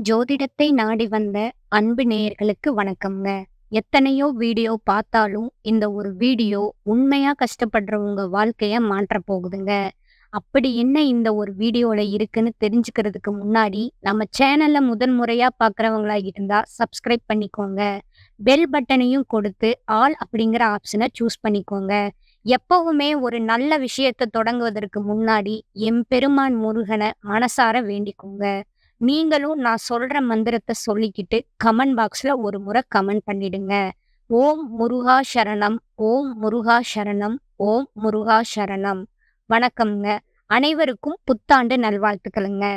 ஜோதிடத்தை நாடி வந்த அன்பு நேயர்களுக்கு வணக்கம்ங்க. எத்தனையோ வீடியோ பார்த்தாலும் இந்த ஒரு வீடியோ உண்மையா கஷ்டப்படுறவங்க வாழ்க்கைய மாற்றப் போகுதுங்க. அப்படி என்ன இந்த ஒரு வீடியோல இருக்குன்னு தெரிஞ்சுக்கிறதுக்கு முன்னாடி நம்ம சேனல்ல முதல் முறையா பார்க்குறவங்களா இருந்தா சப்ஸ்கிரைப் பண்ணிக்கோங்க. பெல் பட்டனையும் கொடுத்து ஆல் அப்படிங்கிற ஆப்ஷனை சூஸ் பண்ணிக்கோங்க. எப்பவுமே ஒரு நல்ல விஷயத்தை தொடங்குவதற்கு முன்னாடி எம்பெருமான் முருகனை மனசார வேண்டிக்கோங்க. நீங்களும் நான் சொல்ற மந்திரத்தை சொல்லிக்கிட்டு கமெண்ட் பாக்ஸ்ல ஒரு முறை கமெண்ட் பண்ணிடுங்க. ஓம் முருகா சரணம், ஓம் முருகா சரணம், ஓம் முருகா சரணம். வணக்கம்ங்க. அனைவருக்கும் புத்தாண்டு நல்வாழ்த்துக்களுங்க.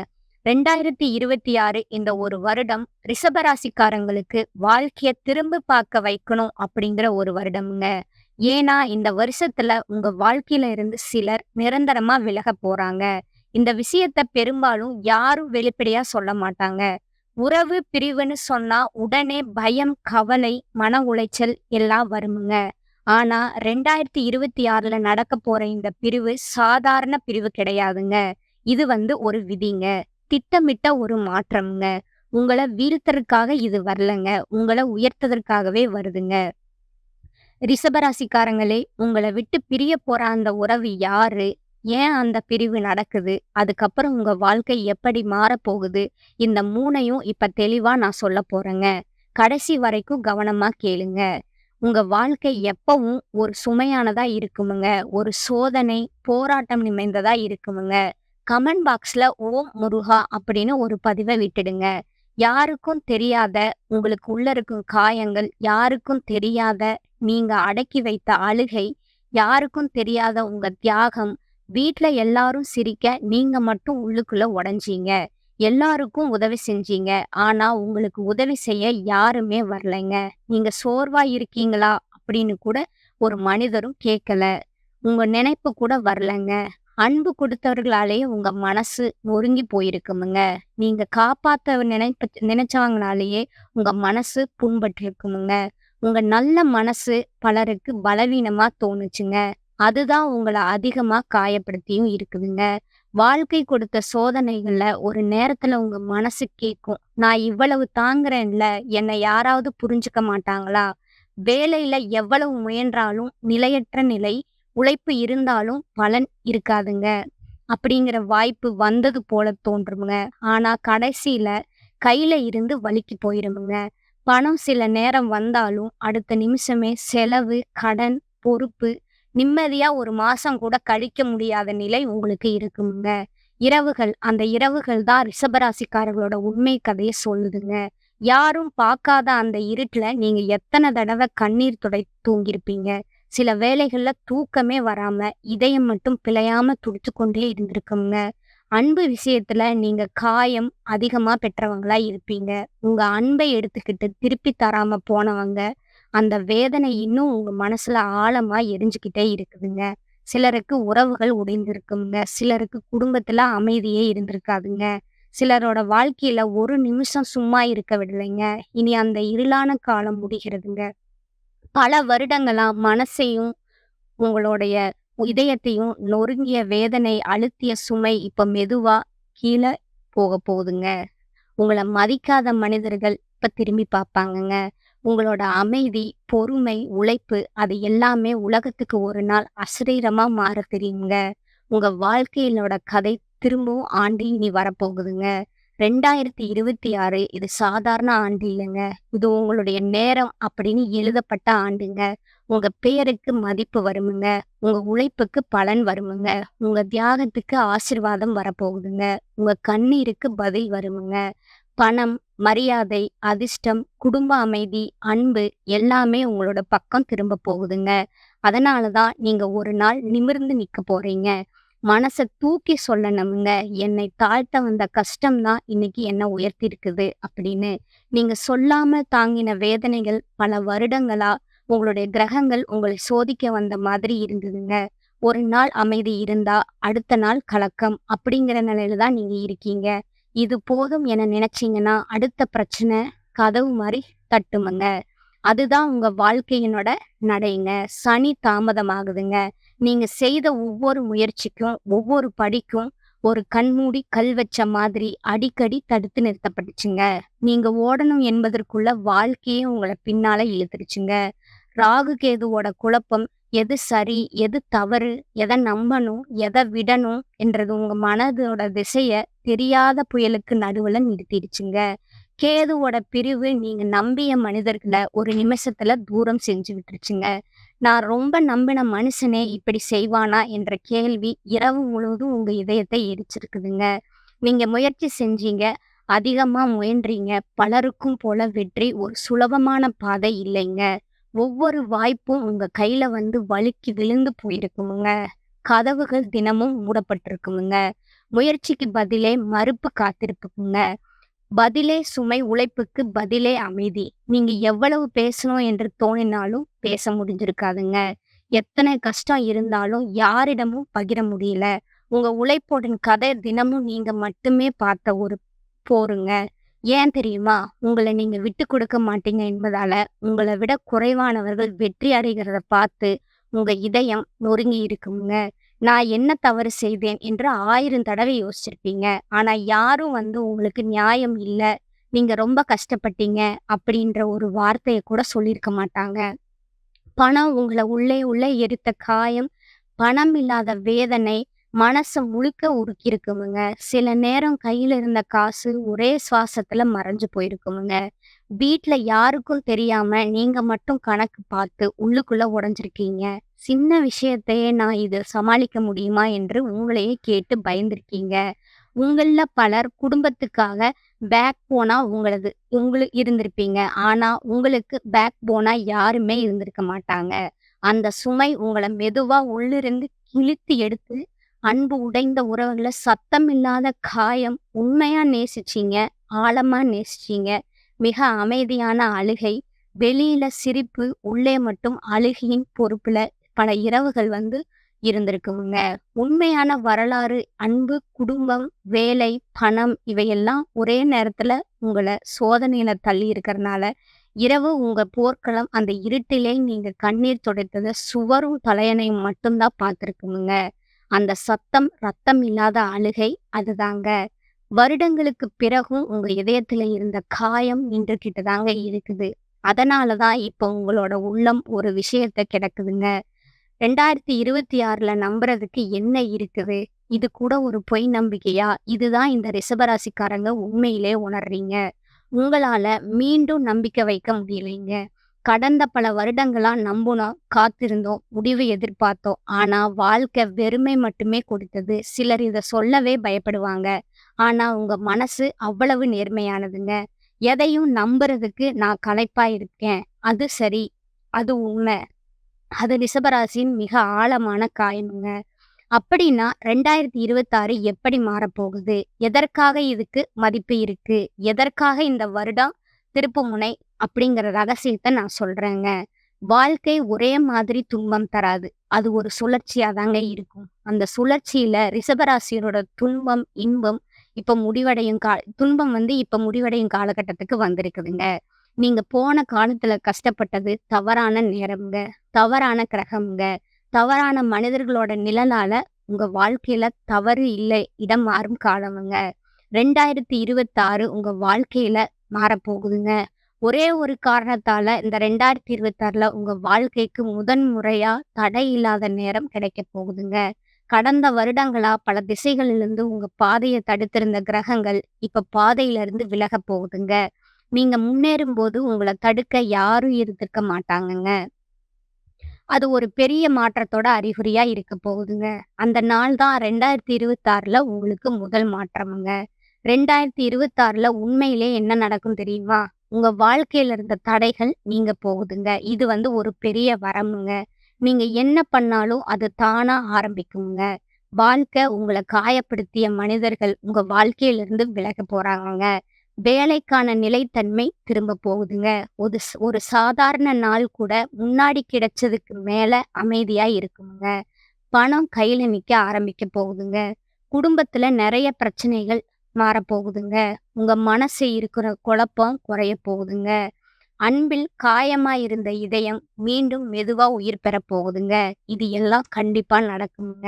2026 இந்த ஒரு வருடம் ரிஷபராசிக்காரங்களுக்கு வாழ்க்கைய திரும்ப பார்க்க வைக்கணும் அப்படிங்கிற ஒரு வருடம்ங்க. ஏன்னா இந்த வருஷத்துல உங்க வாழ்க்கையில இருந்து சிலர் நிரந்தரமா விலக போறாங்க. இந்த விஷயத்த பெரும்பாலும் யாரும் வெளிப்படையா சொல்ல மாட்டாங்க. உறவு பிரிவுன்னு சொன்னா உடனே பயம், கவலை, மன உளைச்சல் எல்லாம் வருமுங்க. ஆனா 2026ல நடக்க போற இந்த பிரிவு சாதாரண பிரிவு கிடையாதுங்க. இது ஒரு விதிங்க. திட்டமிட்ட ஒரு மாற்றம்ங்க. உங்கள வீழ்த்தறதுக்காக இது வரலங்க. உங்கள உயர்த்ததற்காகவே வருதுங்க. ரிஷபராசிக்காரங்களே, உங்கள விட்டு பிரிய போற அந்த உறவு யாரு? ஏன் அந்த பிரிவு நடக்குது? அதுக்கப்புறம் உங்க வாழ்க்கை எப்படி மாறப்போகுது? இந்த 3யும் இப்ப தெளிவா நான் சொல்லப் போறேங்க. கடைசி வரைக்கும் கவனமா கேளுங்க. உங்க வாழ்க்கை எப்பவும் ஒரு சுமையானதா இருக்குமுங்க. ஒரு சோதனை, போராட்டம் நிறைந்ததா இருக்குமுங்க. கமெண்ட் பாக்ஸ்ல ஓம் முருகா அப்படின்னு ஒரு பதிவ விட்டுடுங்க. யாருக்கும் தெரியாத உங்களுக்கு உள்ள இருக்கும் காயங்கள், யாருக்கும் தெரியாத நீங்க அடக்கி வைத்த அழுகை, யாருக்கும் தெரியாத உங்க தியாகம், வீட்ல எல்லாரும் சிரிக்க நீங்க மட்டும் உள்ளுக்குள்ள உடைஞ்சீங்க. எல்லாருக்கும் உதவி செஞ்சீங்க. ஆனா உங்களுக்கு உதவி செய்ய யாருமே வரலைங்க. நீங்க சோர்வா இருக்கீங்களா அப்படின்னு கூட ஒரு மனிதரும் கேட்கல. உங்க நினைப்பு கூட வரலங்க. அன்பு கொடுத்தவர்களாலேயே உங்க மனசு நொறுங்கி போயிருக்குமுங்க. நீங்க காப்பாத்த நினைச்சவங்களாலேயே உங்க மனசு புண்பட்டிருக்குமுங்க. உங்க நல்ல மனசு பலருக்கு பலவீனமா தோணுச்சுங்க. அதுதான் உங்கள அதிகமா காயப்படுத்தியும் இருக்குதுங்க. வாழ்க்கை கொடுத்த சோதனைகள்ல ஒரு நேரத்துல உங்க மனசு கேட்கும். நான் இவ்வளவு தாங்குறேன்ல, என்னை யாராவது புரிஞ்சுக்க மாட்டாங்களா? வேலையில எவ்வளவு முயன்றாலும் நிலையற்ற நிலை, உழைப்பு இருந்தாலும் பலன் இருக்காதுங்க. அப்படிங்கிற வாய்ப்பு வந்தது போல தோன்றுமுங்க. ஆனா கடைசியில கையில இருந்து வழுக்கி போயிருமுங்க. பணம் சில நேரம் வந்தாலும் அடுத்த நிமிஷமே செலவு, கடன், பொறுப்பு, நிம்மதியா ஒரு மாசம் கூட கழிக்க முடியாத நிலை உங்களுக்கு இருக்குமுங்க. அந்த இரவுகள் தான் ரிஷபராசிக்காரர்களோட உண்மை கதைய சொல்லுதுங்க. யாரும் பார்க்காத அந்த இருட்டுல நீங்க எத்தனை தடவை கண்ணீர் தூங்கியிருப்பீங்க. சில வேளைகள்ல தூக்கமே வராம இதயம் மட்டும் பிழையாம துடிச்சு கொண்டே இருந்திருக்குங்க. அன்பு விஷயத்துல நீங்க காயம் அதிகமா பெற்றவங்களா இருப்பீங்க. உங்க அன்பை எடுத்துக்கிட்டு திருப்பி தராம போனவங்க, அந்த வேதனை இன்னும் உங்க மனசுல ஆழமா எரிஞ்சுக்கிட்டே இருக்குதுங்க. சிலருக்கு உறவுகள் உடைந்திருக்குங்க. சிலருக்கு குடும்பத்துல அமைதியே இருந்திருக்காதுங்க. சிலரோட வாழ்க்கையில ஒரு நிமிஷம் சும்மா இருக்க விடலைங்க. இனி அந்த இருளான காலம் முடிகிறதுங்க. பல வருடங்களா மனசையும் உங்களுடைய இதயத்தையும் நொறுங்கிய வேதனை, அழுத்திய சுமை இப்ப மெதுவா கீழ போகுதுங்க. உங்கள மதிக்காத மனிதர்கள் இப்ப திரும்பி பார்ப்பாங்கங்க. உங்களோட அமைதி, பொறுமை, உழைப்பு அது எல்லாமே உலகத்துக்கு ஒரு நாள் அசரீரமா மாறத் தெரியுங்க. உங்க வாழ்க்கையிலோட கதை திரும்பவும் ஆண்டு இனி வரப்போகுதுங்க. 2026 இது சாதாரண ஆண்டு இல்லைங்க. இது உங்களுடைய நேரம் அப்படின்னு எழுதப்பட்ட ஆண்டுங்க. உங்க பெயருக்கு மதிப்பு வருமுங்க. உங்க உழைப்புக்கு பலன் வருமுங்க. உங்க தியாகத்துக்கு ஆசீர்வாதம் வரப்போகுதுங்க. உங்க கண்ணீருக்கு பதில் வருமுங்க. பணம், மரியாதை, அதிர்ஷ்டம், குடும்ப அமைதி, அன்பு எல்லாமே உங்களோட பக்கம் திரும்ப போகுதுங்க. அதனால தான் நீங்க ஒரு நாள் நிமிர்ந்து நிக்க போறீங்க. மனச தூக்கி சொல்லணும்ங்க. என்னை தாழ்த்த வந்த கஷ்டம் தான் இன்னைக்கு என்ன உயர்த்தியிருக்குது அப்படின்னு. நீங்க சொல்லாம தாங்கின வேதனைகள் பல வருடங்களா உங்களுடைய கிரகங்கள் உங்களை சோதிக்க வந்த மாதிரி இருந்ததுங்க. ஒரு நாள் அமைதி இருந்தா அடுத்த நாள் கலக்கம் அப்படிங்கிற நிலையில தான் நீங்க இருக்கீங்க. இது போதும் என நினைச்சீங்கன்னா அடுத்த பிரச்சனை கதவு மாதிரி தட்டுமுங்க. அதுதான் உங்க வாழ்க்கையினோட நடைங்க. சனி தாமதமாகுதுங்க. நீங்க செய்த ஒவ்வொரு முயற்சிக்கும், ஒவ்வொரு படிக்கும் ஒரு கண்மூடி கல் வச்ச மாதிரி அடிக்கடி தடுத்து நிறுத்தப்பட்டுச்சுங்க. நீங்க ஓடணும் என்பதற்குள்ள வாழ்க்கையே உங்கள பின்னால இழுத்துருச்சுங்க. ராகு கேதுவோட குழப்பம் எது சரி, எது தவறு, எத நம்பணும், எத விடணும் என்றது உங்க மனதோட திசைய தெரியாத புயலுக்கு நடுவுல நிறுத்திடுச்சுங்க. கேதுவோட பிரிவு நீங்க நம்பிய மனிதர்கள ஒரு நிமிஷத்துல தூரம் செஞ்சு விட்டுருச்சுங்க. நான் ரொம்ப நம்பின மனுஷனே இப்படி செய்வானா என்ற கேள்வி இரவு முழுவதும் உங்க இதயத்தை எரிச்சிருக்குதுங்க. நீங்க முயற்சி செஞ்சீங்க, அதிகமா முயன்றீங்க. பலருக்கும் போல வெற்றி ஒரு சுலபமான பாதை இல்லைங்க. ஒவ்வொரு வாய்ப்பும் உங்க கையில வந்து வழுக்கி விழுந்து போயிருக்குமுங்க. கதவுகள் தினமும் மூடப்பட்டிருக்குமுங்க. முயற்சிக்கு பதிலே மறுப்பு காத்திருக்குங்க. பதிலே சுமை, உழைப்புக்கு பதிலே அமைதி. நீங்க எவ்வளவு பேசணும் என்று தோணினாலும் பேச முடிஞ்சிருக்காதுங்க. எத்தனை கஷ்டம் இருந்தாலும் யாரிடமும் பகிர முடியல. உங்க உழைப்போட கதை தினமும் நீங்க மட்டுமே பார்த்த ஒரு போருங்க. ஏன் தெரியுமா? உங்கள நீங்க விட்டுக் கொடுக்க மாட்டீங்க என்பதால, உங்கள விட குறைவானவர்கள் வெற்றி அடைகிறத பார்த்து உங்க இதயம் நொறுங்கி இருக்குங்க. நான் என்ன தவறு செய்தேன் என்று 1000 தடவை யோசிச்சிருப்பீங்க. ஆனா யாரும் வந்து உங்களுக்கு நியாயம் இல்ல, நீங்க ரொம்ப கஷ்டப்பட்டீங்க அப்படின்ற ஒரு வார்த்தைய கூட சொல்லியிருக்க மாட்டாங்க. பணம் உங்கள உள்ளே உள்ளே எரித்த காயம், பணம் இல்லாத வேதனை, மனச முழுக்க உருக்கியிருக்குமுங்க. சில நேரம் கையில இருந்த காசு ஒரே சுவாசத்துல மறைஞ்சு போயிருக்குமுங்க. வீட்ல யாருக்கும் தெரியாம நீங்க மட்டும் கணக்கு பார்த்து உள்ளுக்குள்ள உடைஞ்சிருக்கீங்க. சின்ன விஷயத்தையே நான் இத சமாளிக்க முடியுமா என்று உங்களையே கேட்டு பயந்திருக்கீங்க. உங்கள்ல பலர் குடும்பத்துக்காக பேக் போனா இருந்திருப்பீங்க. ஆனா உங்களுக்கு பேக் போனா யாருமே இருந்திருக்க மாட்டாங்க. அந்த சுமை உங்கள மெதுவா உள்ளிருந்து கிழித்து எடுத்து, அன்பு உடைந்த உறவுகள சத்தமில்லாத காயம், உண்மையா நேசிச்சீங்க, ஆழமா நேசிச்சீங்க. மிக அமைதியான அழுகை, வெளியில சிரிப்பு, உள்ளே மட்டும் அழுகையின் பொறுப்புல பல இரவுகள் வந்து இருந்திருக்குங்க. உண்மையான வரலாறு, அன்பு, குடும்பம், வேலை, பணம் இவையெல்லாம் ஒரே நேரத்துல உங்கள சோதனையில தள்ளி இருக்கிறனால, இரவு உங்க போர்க்களம் அந்த இருட்டிலே நீங்க கண்ணீர் துடைத்தத சுவரும் தலையணையும் மட்டும் தான் பார்த்துருக்குமுங்க. அந்த சத்தம் ரத்தம் இல்லாத அழுகை அதுதாங்க. வருடங்களுக்கு பிறகும் உங்க இதயத்துல இருந்த காயம் நின்றுகிட்டு தாங்க இருக்குது. அதனால தான் இப்போ உங்களோட உள்ளம் ஒரு விஷயத்த கிடக்குதுங்க. 2026ல நம்புறதுக்கு என்ன இருக்குது? இது கூட ஒரு பொய் நம்பிக்கையா? இதுதான் இந்த ரிஷபராசிக்காரங்க உண்மையிலே உணர்றீங்க. உங்களால மீண்டும் நம்பிக்கை வைக்க முடியலைங்க. கடந்த பல வருடங்களா நம்புனோம், காத்திருந்தோம், முடிவு எதிர்பார்த்தோம். ஆனா வாழ்க்கை வெறுமை மட்டுமே கொடுத்தது. சிலர் இத சொல்லவே பயப்படுவாங்க. ஆனா உங்க மனசு அவ்வளவு நேர்மையானதுங்க. எதையும் நம்புறதுக்கு நான் களைப்பா இருக்கேன். அது சரி. அது உண்மை. அது ரிஷபராசியின் மிக ஆழமான காயமுங்க. அப்படின்னா 2026 எப்படி மாறப்போகுது? எதற்காக இதுக்கு மதிப்பு இருக்கு? எதற்காக இந்த வருடம் திருப்புமுனை அப்படிங்கிற ரகசியத்த நான் சொல்றேங்க. வாழ்க்கை ஒரே மாதிரி துன்பம் தராது. அது ஒரு சுழற்சியா தாங்க இருக்கும். அந்த சுழற்சியில ரிஷபராசியரோட துன்பம், இன்பம் இப்ப முடிவடையும் துன்பம் வந்து இப்ப முடிவடையும் காலகட்டத்துக்கு வந்திருக்குதுங்க. நீங்க போன காலத்துல கஷ்டப்பட்டது தவறான நேரம்ங்க, தவறான கிரகம்ங்க, தவறான மனிதர்களோட நிழலால உங்க வாழ்க்கையில தவறு இல்லை, இடம் மாறும் காலமுங்க. 2026 உங்க வாழ்க்கையில மாறப்போகுதுங்க. ஒரே ஒரு காரணத்தால இந்த 2026ல உங்க வாழ்க்கைக்கு முதன் முறையா தடை இல்லாத நேரம் கிடைக்கப் போகுதுங்க. கடந்த வருடங்களா பல திசைகளிலிருந்து உங்க பாதைய தடுத்திருந்த கிரகங்கள் இப்ப பாதையில இருந்து விலகப் போகுதுங்க. நீங்க முன்னேறும்போது உங்கள தடுக்க யாரும் இருந்திருக்க மாட்டாங்கங்க. அது ஒரு பெரிய மாற்றத்தோட அறிகுறியா இருக்க போகுதுங்க. அந்த நாள் தான் 2026ல உங்களுக்கு முதல் மாற்றமுங்க. 2026ல உண்மையிலே என்ன நடக்கும் தெரியுமா? உங்க வாழ்க்கையில இருந்த தடைகள் நீங்க போகுதுங்க. இது வந்து ஒரு பெரிய வரமுங்க. நீங்க என்ன பண்ணாலும் அது தானா ஆரம்பிக்குங்க. வாழ்க்கை உங்கள காயப்படுத்திய மனிதர்கள் உங்க வாழ்க்கையிலிருந்து விலகப் போறாங்கங்க. வேலைக்கான நிலைத்தன்மை திரும்ப போகுதுங்க. ஒரு சாதாரண நாள் கூட முன்னாடி கிடைச்சதுக்கு மேல அமைதியா இருக்குங்க. பணம் கையில நிக்க ஆரம்பிக்க போகுதுங்க. குடும்பத்துல நிறைய பிரச்சனைகள் மாறப்போகுதுங்க. உங்க மனசு இருக்கிற குழப்பம் குறைய போகுதுங்க. அன்பில் காயமா இருந்த இதயம் மீண்டும் மெதுவா உயிர் பெற போகுதுங்க. இது எல்லாம் கண்டிப்பா நடக்குங்க.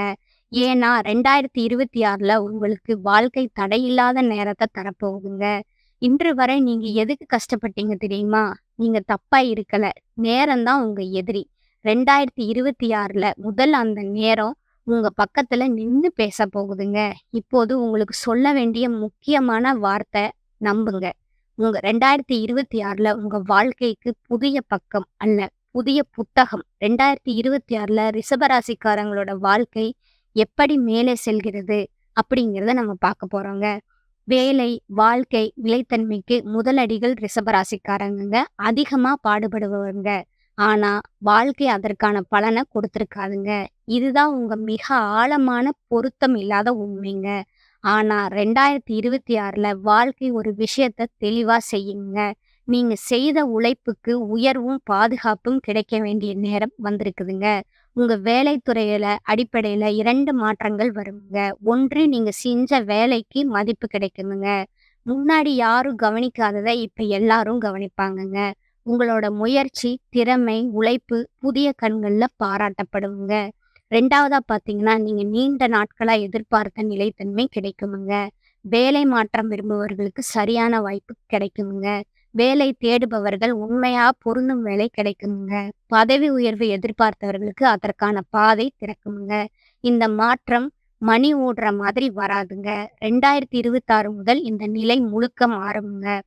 ஏன்னா 2026ல உங்களுக்கு வாழ்க்கை தடையில்லாத நேரத்த தரப்போகுதுங்க. இன்று வரை நீங்க எதுக்கு கஷ்டப்பட்டீங்க தெரியுமா? நீங்க தப்பா இருக்கல. நேரம் தான் உங்க எதிரி. 2026ல முதல் அந்த நேரம் உங்க பக்கத்துல நின்னு பேசப் போகுதுங்க. இப்போது உங்களுக்கு சொல்ல வேண்டிய முக்கியமான வார்த்தை நம்புங்க. உங்க 2026ல உங்க வாழ்க்கைக்கு புதிய பக்கம் அல்ல, புதிய புத்தகம். 2026ல ரிஷபராசிக்காரங்களோட வாழ்க்கை எப்படி மேலே செல்கிறது அப்படிங்கிறத நம்ம பார்க்க போறோங்க. வேலை, வாழ்க்கை, நிலைத்தன்மைக்கு முதலடிகள் ரிஷபராசிக்காரங்கங்க. அதிகமா பாடுபடுபவங்க. ஆனா, வாழ்க்கை அதற்கான பலன கொடுத்திருக்காதுங்க. இதுதான் உங்க மிக ஆழமான பொருத்தம் இல்லாத உண்மைங்க. ஆனா 2026ல வாழ்க்கை ஒரு விஷயத்த தெளிவா செய்யுங்க. நீங்க செய்த உழைப்புக்கு உயர்வும், பாதுகாப்பும் கிடைக்க வேண்டிய நேரம் வந்திருக்குதுங்க. உங்க வேலைத்துறையில அடிப்படையில 2 மாற்றங்கள் வருங்க. 1 நீங்க செஞ்ச வேலைக்கு மதிப்பு கிடைக்குதுங்க. முன்னாடி யாரும் கவனிக்காதத இப்ப எல்லாரும் கவனிப்பாங்கங்க. உங்களோட முயற்சி, திறமை, உழைப்பு புதிய கண்கள்ல பாராட்டப்படுங்க. 2வதா பார்த்தீங்கன்னா, நீங்க நீண்ட நாட்களா எதிர்பார்த்த நிலைத்தன்மை கிடைக்குமுங்க. வேலை மாற்றம் விரும்புபவர்களுக்கு சரியான வாய்ப்பு கிடைக்குமுங்க. வேலை தேடுபவர்கள் உண்மையா பொருந்தும் வேலை கிடைக்குமுங்க. பதவி உயர்வு எதிர்பார்த்தவர்களுக்கு அதற்கான பாதை திறக்குமுங்க. இந்த மாற்றம் மணி ஓடுற மாதிரி வராதுங்க. 2026 முதல் இந்த நிலை முழுக்க மாறுமுங்க.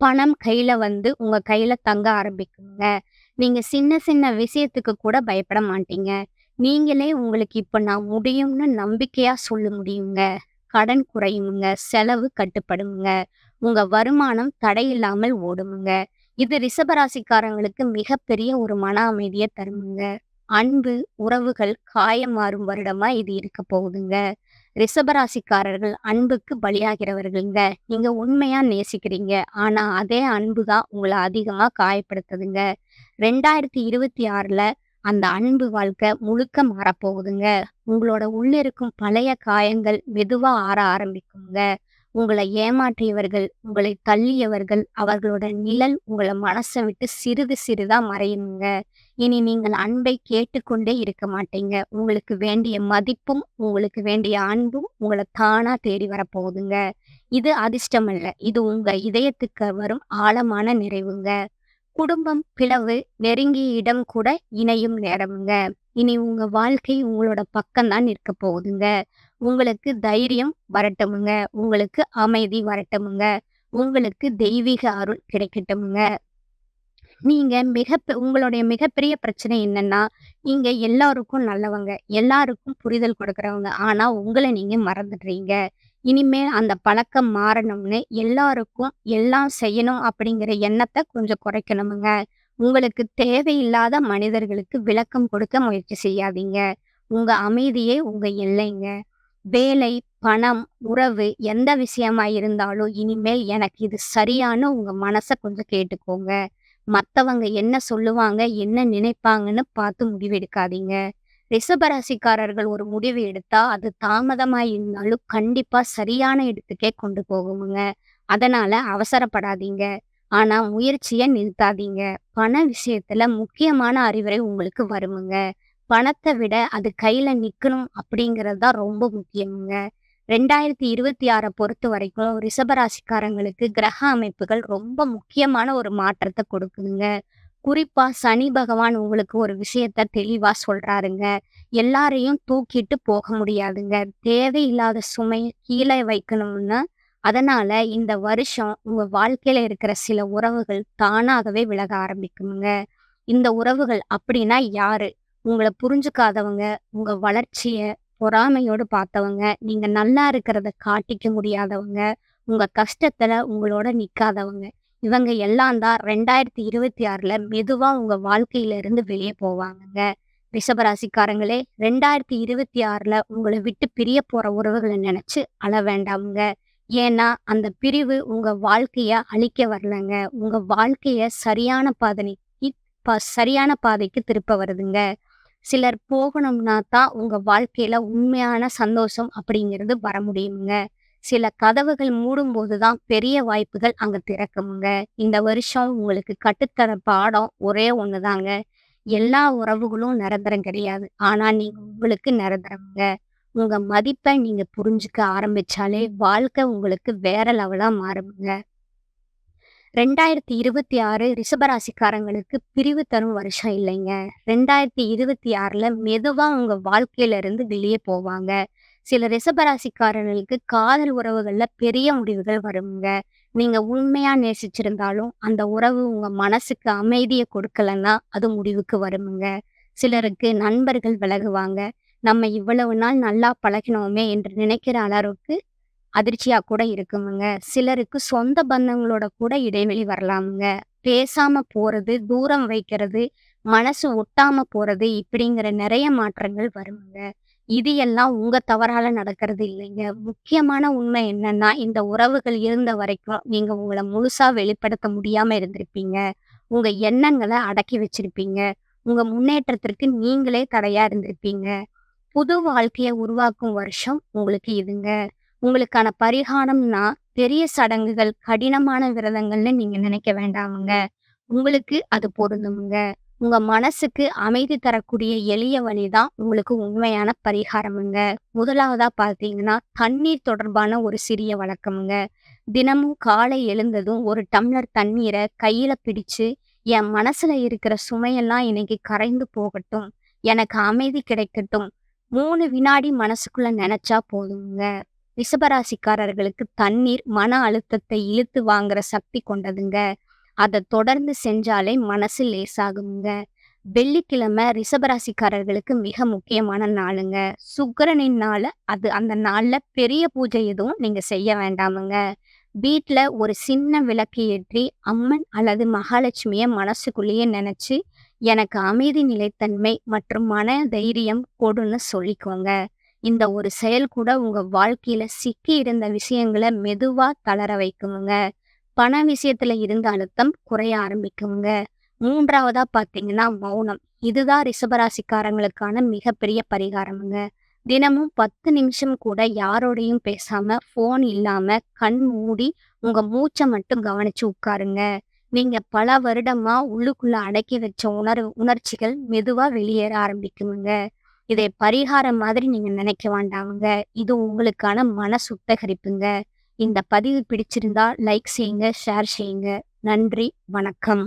பணம் கையில வந்து உங்க கையில தங்க ஆரம்பிக்குங்க. நீங்க சின்ன சின்ன விஷயத்துக்கு கூட பயப்பட மாட்டீங்க. நீங்களே உங்களுக்கு இப்ப நான் முடியும்னு நம்பிக்கையா சொல்ல முடியுங்க. கடன் குறையுமுங்க. செலவு கட்டுப்படுமுங்க. உங்க வருமானம் தடையில்லாமல் ஓடுமுங்க. இது ரிஷபராசிக்காரங்களுக்கு மிகப்பெரிய ஒரு மன அமைதிய தருமுங்க. அன்பு, உறவுகள் காயம் மாறும் வருடமா இது இருக்க போகுதுங்க. ரிஷபராசிக்காரர்கள் அன்புக்கு பலியாகிறவர்கள்ங்க. நீங்க உண்மையா நேசிக்கிறீங்க. ஆனா அதே அன்பு தான் உங்கள அதிகமா காயப்படுத்துதுங்க. 2026ல அந்த அன்பு வாழ்க்கை முழுக்க மாறப்போகுதுங்க. உங்களோட உள்ள இருக்கும் பழைய காயங்கள் மெதுவா ஆற ஆரம்பிக்குங்க. உங்கள ஏமாற்றியவர்கள், உங்களை தள்ளியவர்கள், அவர்களோட நிழல் உங்கள மனச விட்டு சிறிது சிறிதா மறையுங்க. இனி நீங்கள் அன்பை கேட்டுக்கொண்டே இருக்க மாட்டீங்க. உங்களுக்கு வேண்டிய மதிப்பும், உங்களுக்கு வேண்டிய அன்பும் உங்கள தானா தேடி வரப்போகுதுங்க. இது அதிர்ஷ்டம் அல்ல. இது உங்க இதயத்துக்கு வரும் ஆழமான நிறைவுங்க. குடும்பம் பிளவு, நெருங்கிய இடம் கூட இணையும் நேரம்ங்க. இனி உங்க வாழ்க்கை உங்களோட பக்கம் தான் நிற்க போகுதுங்க. உங்களுக்கு தைரியம் வரட்டுமுங்க. உங்களுக்கு அமைதி வரட்டுமுங்க. உங்களுக்கு தெய்வீக அருள் கிடைக்கட்டுமுங்க. நீங்க உங்களுடைய மிகப்பெரிய பிரச்சனை என்னன்னா, நீங்க எல்லாருக்கும் நல்லவங்க. எல்லாருக்கும் புரிதல் கொடுக்குறவங்க. ஆனா, உங்கள நீங்க மறந்துடுறீங்க. இனிமேல் அந்த பழக்கம் மாறணும்னு எல்லாருக்கும் எல்லாம் செய்யணும் அப்படிங்கிற எண்ணத்த கொஞ்சம் குறைக்கணுமுங்க. உங்களுக்கு தேவையில்லாத மனிதர்களுக்கு விளக்கம் கொடுக்க முயற்சி செய்யாதீங்க. உங்க அமைதியே உங்க எல்லைங்க. வேலை, பணம், உறவு எந்த விஷயமா இருந்தாலும் இனிமேல் எனக்கு இது சரியான்னு உங்க மனச கொஞ்சம் கேட்டுக்கோங்க. மத்தவங்க என்ன சொல்லுவாங்க, என்ன நினைப்பாங்கன்னு பார்த்து முடிவெடுக்காதீங்க. ரிஷபராசிக்காரர்கள் ஒரு முடிவு எடுத்தா, அது தாமதமா இருந்தாலும் கண்டிப்பா சரியான இடத்துக்கே கொண்டு போகுமுங்க. அதனால அவசரப்படாதீங்க. ஆனா முயற்சிய நிறுத்தாதீங்க. பண விஷயத்துல முக்கியமான அறிவுரை உங்களுக்கு வருமுங்க. பணத்த விட அது கையில நிக்கணும் அப்படிங்கிறது தான் ரொம்ப முக்கியமுங்க. 2026 பொறுத்தவரைக்கும் ரிஷபராசிக்காரங்களுக்கு கிரக அமைப்புகள் ரொம்ப முக்கியமான ஒரு மாற்றத்த கொடுக்குதுங்க. குறிப்பா சனி பகவான் உங்களுக்கு ஒரு விஷயத்த தெளிவா சொல்றாருங்க. எல்லாரையும் தூக்கிட்டு போக முடியாதுங்க. தேவையில்லாத சுமைய கீழ வைக்கணும்னா, அதனால இந்த வருஷம் உங்க வாழ்க்கையில இருக்கிற சில உறவுகள் தானாகவே விலக ஆரம்பிக்குமுங்க. இந்த உறவுகள் அப்படின்னா யாரு? உங்கள புரிஞ்சுக்காதவங்க, உங்க வளர்ச்சிய பொறாமையோடு பார்த்தவங்க, நீங்க நல்லா இருக்கிறத காட்டிக்க முடியாதவங்க, உங்க கஷ்டத்துல உங்களோட நிக்காதவங்க. இவங்க எல்லாம் தான் 2026ல மெதுவா உங்க வாழ்க்கையில இருந்து வெளிய போவாங்கங்க. ரிஷபராசிக்காரங்களே 2026ல உங்கள விட்டு பிரிய போற உறவுகள நெனச்சு அழ வேண்டாம்ங்க. ஏன்னா, அந்த பிரிவு உங்க வாழ்க்கைய அழிக்க வரலங்க. உங்க வாழ்க்கைய சரியான பாதைக்கு திருப்ப வருதுங்க. சிலர் போகணும்னா தான் உங்க வாழ்க்கையில உண்மையான சந்தோஷம் அப்படிங்கிறது வர முடியுங்க. சில கதவுகள் மூடும்போது தான் பெரிய வாய்ப்புகள் அங்க திறக்குமுங்க. இந்த வருஷம் உங்களுக்கு கற்றுத்தர பாடம் ஒரே ஒண்ணுதாங்க. எல்லா உறவுகளும் நிரந்தரம் கிடையாது. ஆனா நீங்க உங்களுக்கு நிரந்தரம்ங்க. உங்க மதிப்ப நீங்க புரிஞ்சுக்க ஆரம்பிச்சாலே வாழ்க்கை உங்களுக்கு வேற லெவலா மாறும்ங்க. 2026 ரிஷபராசிக்காரங்களுக்கு பிரிவு தரும் வருஷம் இல்லைங்க. 2026ல மெதுவா உங்க வாழ்க்கையில இருந்து வெளிய போவாங்க. சில ரிஷபராசிக்காரர்களுக்கு காதல் உறவுகள்ல பெரிய முடிவுகள் வருங்க. நீங்க உண்மையா நேசிச்சிருந்தாலும், அந்த உறவு உங்க மனசுக்கு அமைதிய கொடுக்கலன்னா, அது முடிவுக்கு வருமுங்க. சிலருக்கு நண்பர்கள் விலகுவாங்க. நம்ம இவ்வளவு நாள் நல்லா பழகினோமே என்று நினைக்கிற அளவுக்கு அதிர்ச்சியா கூட இருக்குமுங்க. சிலருக்கு சொந்த பந்தங்களோட கூட இடைவெளி வரலாமுங்க. பேசாம போறது, தூரம் வைக்கிறது, மனசு ஒட்டாம போறது இப்படிங்கிற நெறைய மாற்றங்கள் வருமுங்க. இது எல்லாம் உங்க தவறால நடக்கிறது இல்லைங்க. முக்கியமான உண்மை என்னன்னா, இந்த உறவுகள் இருந்த வரைக்கும் நீங்க உங்கள முழுசா வெளிப்படுத்த முடியாம இருந்திருப்பீங்க. உங்க எண்ணங்கள அடக்கி வச்சிருப்பீங்க. உங்க முன்னேற்றத்திற்கு நீங்களே தடையா இருந்திருப்பீங்க. புது வாழ்க்கைய உருவாக்கும் வருஷம் உங்களுக்கு இதுங்க. உங்களுக்கான பரிகாரம்னா, பெரிய சடங்குகள், கடினமான விரதங்கள்னு நீங்க நினைக்க வேண்டாமுங்க. உங்களுக்கு அது பொருந்தும்ங்க. உங்க மனசுக்கு அமைதி தரக்கூடிய எளிய வழிதான் உங்களுக்கு உண்மையான பரிகாரமுங்க. முதலாவதா பார்த்தீங்கன்னா, தண்ணீர் தொடர்பான ஒரு சிறிய வழக்கம்ங்க. தினமும் காலை எழுந்ததும் ஒரு டம்ளர் தண்ணீர கையில பிடிச்சு, என் மனசுல இருக்கிற சுமையெல்லாம் இன்னைக்கு கரைந்து போகட்டும். எனக்கு அமைதி கிடைக்கட்டும். 3 வினாடி மனசுக்குள்ள நெனச்சா போதுங்க. ரிஷபராசிக்காரர்களுக்கு தண்ணீர் மன அழுத்தத்தை இழுத்து வாங்குற சக்தி கொண்டதுங்க. அத தொடர்ந்து செஞ்சாலே மனசு லேசாகுங்க. வெள்ளிக்கிழமை ரிஷபராசிக்காரர்களுக்கு மிக முக்கியமான நாளுங்க. சுக்கிரனின் நாள அந்த நாள்ல பெரிய பூஜை எதுவும் நீங்க செய்ய வேண்டாமுங்க. வீட்ல ஒரு சின்ன விளக்கு ஏற்றி அம்மன் அல்லது மகாலட்சுமிய மனசுக்குள்ளேயே நினைச்சு, எனக்கு அமைதி, நிலைத்தன்மை மற்றும் மன தைரியம் கொடுன்னு சொல்லிக்கோங்க. இந்த ஒரு செயல் கூட உங்க வாழ்க்கையில சிக்கி இருந்த விஷயங்கள மெதுவா தளர வைக்குமுங்க. பண விஷயத்துல இருந்த அழுத்தம் குறைய ஆரம்பிக்குங்க. 3வதா பார்த்தீங்கன்னா மௌனம். இதுதான் ரிஷபராசிக்காரங்களுக்கான மிகப்பெரிய பரிகாரமுங்க. தினமும் 10 நிமிஷம் கூட யாரோடையும் பேசாம, ஃபோன் இல்லாம, கண் மூடி உங்க மூச்ச மட்டும் கவனிச்சு உட்காருங்க. நீங்க பல வருடமா உள்ளுக்குள்ள அடக்கி வச்ச உணர்ச்சிகள் மெதுவா வெளியேற ஆரம்பிக்குமுங்க. இதை பரிகாரம் மாதிரி நீங்க நினைக்க வேண்டாமுங்க. இது உங்களுக்கான மன சுத்தகரிப்புங்க. இந்த பதிவு பிடிச்சிருந்தா லைக் செய்யுங்க, ஷேர் செய்யுங்க. நன்றி, வணக்கம்.